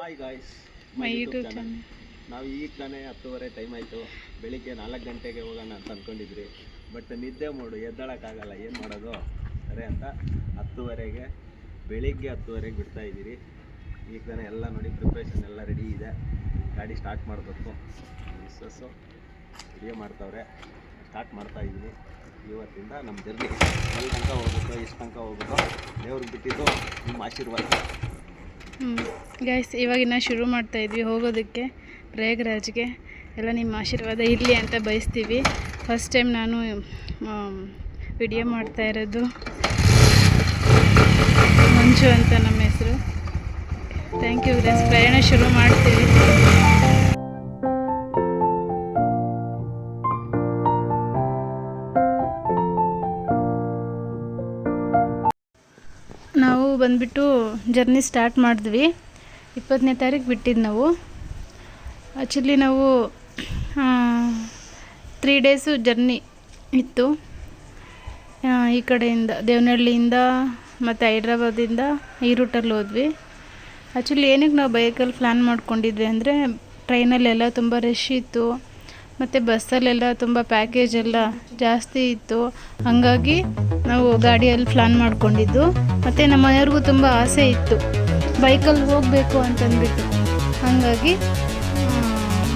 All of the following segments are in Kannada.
Hi guys, my YouTube channel. ನಾವು ಈಗ ತಾನೇ 10:30 ಟೈಮ್ ಆಯಿತು. ಬೆಳಿಗ್ಗೆ 4 ಗಂಟೆಗೆ ಹೋಗೋಣ ಅಂತ ಅಂದ್ಕೊಂಡಿದ್ರಿ. ಬಟ್ ನಿದ್ದೆ ಮೂಡು, ಎದ್ದೇಳೋಕ್ಕಾಗಲ್ಲ, ಏನು ಮಾಡೋದು ಸರಿ ಅಂತ 10:30ಗೆ ಬೆಳಿಗ್ಗೆ 10:30ಗೆ ಬಿಡ್ತಾ ಇದ್ದೀರಿ. ಈಗ ತಾನೇ ಎಲ್ಲ ನೋಡಿ ಪ್ರಿಪ್ರೇಷನ್ ಎಲ್ಲ ರೆಡಿ ಇದೆ. ಗಾಡಿ ಸ್ಟಾರ್ಟ್ ಮಾಡಬೇಕು. ಮಿಸ್ಸಸ್ಸು ವಿಡಿಯೋ ಮಾಡ್ತಾವ್ರೆ, ಸ್ಟಾರ್ಟ್ ಮಾಡ್ತಾ ಇದ್ದೀನಿ. ಇವತ್ತಿಂದ ನಮ್ಮ ಜರ್ನಿ ಎಲ್ಲಿ ತನಕ ಹೋಗ್ಬೇಕು, ಎಷ್ಟು ತನಕ ಹೋಗ್ಬೇಕು, ದೇವ್ರಿಗೆ ಬಿಟ್ಟಿದ್ದು ನಿಮ್ಮ ಆಶೀರ್ವಾದ. ಗೈಸ್, ಇವಾಗಿನ ಶುರು ಮಾಡ್ತಾಯಿದ್ವಿ ಹೋಗೋದಕ್ಕೆ ಪ್ರಯಾಗ್ರಾಜ್ಗೆ. ಎಲ್ಲ ನಿಮ್ಮ ಆಶೀರ್ವಾದ ಇರಲಿ ಅಂತ ಬಯಸ್ತೀವಿ. ಫಸ್ಟ್ ಟೈಮ್ ನಾನು ವಿಡಿಯೋ ಮಾಡ್ತಾ ಇರೋದು. ಮಂಜು ಅಂತ ನಮ್ಮ ಹೆಸರು. Thank you guys. ಪ್ರಯಾಣ ಶುರು ಮಾಡ್ತೀವಿ. ನಾವು ಬಂದುಬಿಟ್ಟು ಜರ್ನಿ ಸ್ಟಾರ್ಟ್ ಮಾಡಿದ್ವಿ. 20ನೇ ತಾರೀಕು ಬಿಟ್ಟಿದ್ದು ನಾವು. ಆ್ಯಕ್ಚುಲಿ ನಾವು 3 ಡೇಸು ಜರ್ನಿ ಇತ್ತು. ಈ ಕಡೆಯಿಂದ ದೇವನಹಳ್ಳಿಯಿಂದ ಮತ್ತು ಹೈದ್ರಾಬಾದಿಂದ ಈ ರೂಟಲ್ಲಿ ಹೋದ್ವಿ. ಆ್ಯಕ್ಚುಲಿ ಏನಕ್ಕೆ ನಾವು ಬೈಕಲ್ಲಿ ಪ್ಲ್ಯಾನ್ ಮಾಡ್ಕೊಂಡಿದ್ವಿ ಅಂದರೆ, ಟ್ರೈನಲ್ಲೆಲ್ಲ ತುಂಬ ರಶ್ ಇತ್ತು ಮತ್ತು ಬಸ್ಸಲ್ಲೆಲ್ಲ ತುಂಬ ಪ್ಯಾಕೇಜ್ ಎಲ್ಲ ಜಾಸ್ತಿ ಇತ್ತು. ಹಾಗಾಗಿ ನಾವು ಗಾಡಿಯಲ್ಲಿ ಪ್ಲ್ಯಾನ್ ಮಾಡ್ಕೊಂಡಿದ್ದು. ಮತ್ತು ನಮ್ಮ ಮನೆಯವ್ರಿಗೂ ತುಂಬ ಆಸೆ ಇತ್ತು ಬೈಕಲ್ಲಿ ಹೋಗಬೇಕು ಅಂತಂದ್ಬಿಟ್ಟು. ಹಾಗಾಗಿ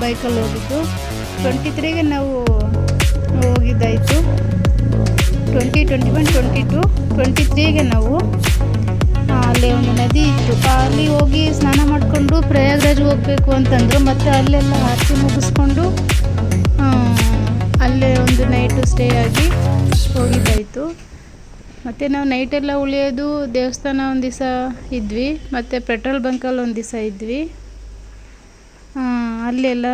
ಬೈಕಲ್ಲಿ ಹೋಗಿದ್ದು. 23ಗೆ ನಾವು ಹೋಗಿದ್ದಾಯಿತು. 20, 21, 22, 23ಗೆ ನಾವು ಅಲ್ಲಿ ಒಂದು ನದಿ ಇತ್ತು, ಅಲ್ಲಿ ಹೋಗಿ ಸ್ನಾನ ಮಾಡಿಕೊಂಡು ಪ್ರಯಾಗ್ರಾಜ್ಗೆ ಹೋಗಬೇಕು ಅಂತಂದರು. ಮತ್ತು ಅಲ್ಲೆಲ್ಲ ಆರತಿ ಮುಗಿಸ್ಕೊಂಡು ಅಲ್ಲೇ ಒಂದು ನೈಟು ಸ್ಟೇ ಆಗಿ ಹೋಗಿದ್ದಾಯಿತು. ಮತ್ತು ನಾವು ನೈಟೆಲ್ಲ ಉಳಿಯೋದು ದೇವಸ್ಥಾನ ಒಂದು ದಿವಸ ಇದ್ವಿ, ಮತ್ತು ಪೆಟ್ರೋಲ್ ಬಂಕಲ್ಲಿ ಒಂದು ದಿವಸ ಇದ್ವಿ. ಅಲ್ಲೆಲ್ಲ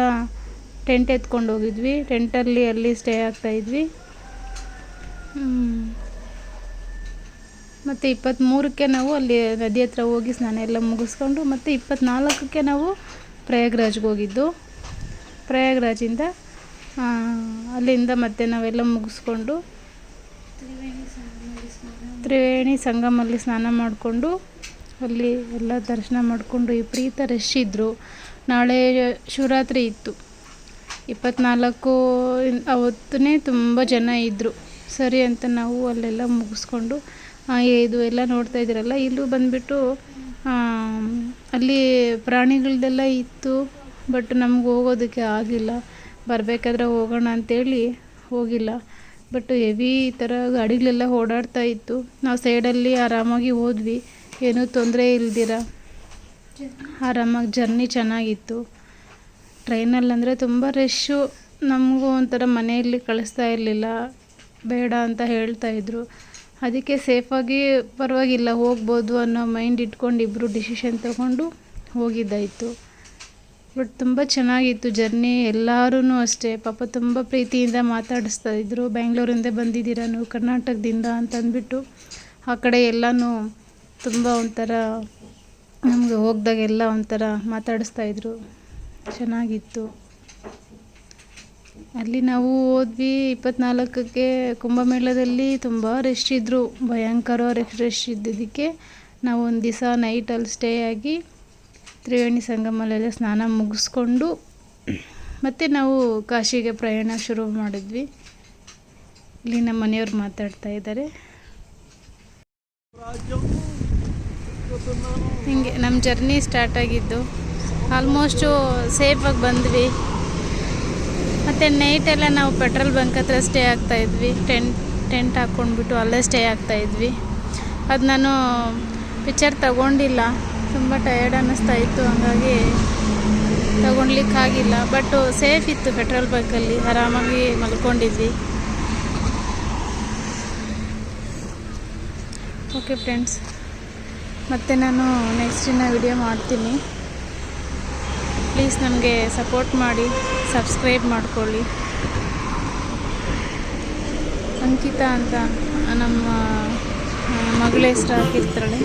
ಟೆಂಟ್ ಎತ್ಕೊಂಡು ಹೋಗಿದ್ವಿ. ಟೆಂಟಲ್ಲಿ ಅಲ್ಲಿ ಸ್ಟೇ ಆಗ್ತಾಯಿದ್ವಿ. ಮತ್ತು 23ಕ್ಕೆ ನಾವು ಅಲ್ಲಿ ನದಿ ಹತ್ರ ಹೋಗಿ ಸ್ನಾನ ಎಲ್ಲ ಮುಗಿಸ್ಕೊಂಡು, ಮತ್ತು 24ಕ್ಕೆ ನಾವು ಪ್ರಯಾಗ್ರಾಜ್ಗೆ ಹೋಗಿದ್ದು. ಪ್ರಯಾಗ್ರಾಜಿಂದ ಅಲ್ಲಿಂದ ಮತ್ತೆ ನಾವೆಲ್ಲ ಮುಗಿಸ್ಕೊಂಡು ತ್ರಿವೇಣಿ ಸಂಗಮಲ್ಲಿ ಸ್ನಾನ ಮಾಡಿಕೊಂಡು ಅಲ್ಲಿ ಎಲ್ಲ ದರ್ಶನ ಮಾಡಿಕೊಂಡು ವಿಪರೀತ ರಶ್ ಇದ್ದರು. ನಾಳೆ ಶಿವರಾತ್ರಿ ಇತ್ತು 24 ಅವತ್ತೇ ತುಂಬ ಜನ ಇದ್ದರು. ಸರಿ ಅಂತ ನಾವು ಅಲ್ಲೆಲ್ಲ ಮುಗಿಸ್ಕೊಂಡು ಇದು ಎಲ್ಲ ನೋಡ್ತಾ ಇದ್ದೀರಲ್ಲ, ಇಲ್ಲೂ ಬಂದುಬಿಟ್ಟು ಅಲ್ಲಿ ಪ್ರಾಣಿಗಳದ್ದೆಲ್ಲ ಇತ್ತು. ಬಟ್ ನಮ್ಗೆ ಹೋಗೋದಕ್ಕೆ ಆಗಿಲ್ಲ. ಬರಬೇಕಾದ್ರೆ ಹೋಗೋಣ ಅಂಥೇಳಿ ಹೋಗಿಲ್ಲ. ಬಟ್ ಹೆವಿ ಈ ಥರ ಗಾಡಿಗಳೆಲ್ಲ ಓಡಾಡ್ತಾ ಇತ್ತು. ನಾವು ಸೈಡಲ್ಲಿ ಆರಾಮಾಗಿ ಹೋದ್ವಿ, ಏನೂ ತೊಂದರೆ ಇಲ್ದಿರ ಆರಾಮಾಗಿ ಜರ್ನಿ ಚೆನ್ನಾಗಿತ್ತು. ಟ್ರೈನಲ್ಲಂದರೆ ತುಂಬ ರಶ್ಶು. ನಮಗೂ ಒಂಥರ ಮನೆಯಲ್ಲಿ ಕಳಿಸ್ತಾ ಇರಲಿಲ್ಲ, ಬೇಡ ಅಂತ ಹೇಳ್ತಾಯಿದ್ರು. ಅದಕ್ಕೆ ಸೇಫಾಗಿ ಪರವಾಗಿಲ್ಲ ಹೋಗ್ಬೋದು ಅನ್ನೋ ಮೈಂಡ್ ಇಟ್ಕೊಂಡು ಇಬ್ಬರು ಡಿಸಿಷನ್ ತೊಗೊಂಡು ಹೋಗಿದ್ದಾಯಿತು. ಬಟ್ ತುಂಬ ಚೆನ್ನಾಗಿತ್ತು ಜರ್ನಿ. ಎಲ್ಲರೂ ಅಷ್ಟೇ ಪಾಪ ತುಂಬ ಪ್ರೀತಿಯಿಂದ ಮಾತಾಡಿಸ್ತಾಯಿದ್ರು. ಬೆಂಗಳೂರಿಂದ ಬಂದಿದ್ದೀರಾ ನೀವು ಕರ್ನಾಟಕದಿಂದ ಅಂತಂದ್ಬಿಟ್ಟು ಆ ಕಡೆ ಎಲ್ಲನೂ ತುಂಬ ಒಂಥರ ನಮಗೆ ಹೋಗ್ದಾಗೆಲ್ಲ ಒಂಥರ ಮಾತಾಡಿಸ್ತಾಯಿದ್ರು. ಚೆನ್ನಾಗಿತ್ತು. ಅಲ್ಲಿ ನಾವು ಹೋದ್ವಿ 24ಕ್ಕೆ. ಕುಂಭಮೇಳದಲ್ಲಿ ತುಂಬ ರಶ್ ಇದ್ದರು, ಭಯಂಕರ ರಶ್ ಇದ್ದಿದ್ದಕ್ಕೆ ನಾವು ಒಂದು ದಿವಸ ನೈಟಲ್ಲಿ ಸ್ಟೇ ಆಗಿ ತ್ರಿವೇಣಿ ಸಂಗಮಲ್ಲೆಲ್ಲ ಸ್ನಾನ ಮುಗಿಸ್ಕೊಂಡು ಮತ್ತು ನಾವು ಕಾಶಿಗೆ ಪ್ರಯಾಣ ಶುರು ಮಾಡಿದ್ವಿ. ಇಲ್ಲಿ ನಮ್ಮ ಮನೆಯವ್ರು ಮಾತಾಡ್ತಾ ಇದ್ದಾರೆ. ಹೀಗೆ ನಮ್ಮ ಜರ್ನಿ ಸ್ಟಾರ್ಟ್ ಆಗಿದ್ದು. ಆಲ್ಮೋಸ್ಟು ಸೇಫಾಗಿ ಬಂದ್ವಿ. ಮತ್ತು ನೈಟೆಲ್ಲ ನಾವು ಪೆಟ್ರೋಲ್ ಬಂಕ್ ಹತ್ರ ಸ್ಟೇ ಆಗ್ತಾಯಿದ್ವಿ. ಟೆಂಟ್ ಹಾಕ್ಕೊಂಡ್ಬಿಟ್ಟು ಅಲ್ಲೇ ಸ್ಟೇ ಆಗ್ತಾಯಿದ್ವಿ. ಅದು ನಾನು ಪಿಕ್ಚರ್ ತಗೊಂಡಿಲ್ಲ, ತುಂಬ ಟಯರ್ಡ್ ಅನ್ನಿಸ್ತಾ ಇತ್ತು, ಹಾಗಾಗಿ ತಗೊಳ್ಲಿಕ್ಕಾಗಿಲ್ಲ. ಬಟ್ ಸೇಫ್ ಇತ್ತು. ಪೆಟ್ರೋಲ್ ಬಂಕಲ್ಲಿ ಆರಾಮಾಗಿ ಮಲ್ಕೊಂಡಿದ್ವಿ. ಓಕೆ ಫ್ರೆಂಡ್ಸ್, ಮತ್ತು ನಾನು ನೆಕ್ಸ್ಟಿನ ವಿಡಿಯೋ ಮಾಡ್ತೀನಿ. ಪ್ಲೀಸ್ ನಮಗೆ ಸಪೋರ್ಟ್ ಮಾಡಿ, ಸಬ್ಸ್ಕ್ರೈಬ್ ಮಾಡ್ಕೊಳ್ಳಿ. ಅಂಕಿತಾ ಅಂತ ನಮ್ಮ ಮಗಳ ಹೆಸರು ಹಾಕಿರ್ತಾಳೆ.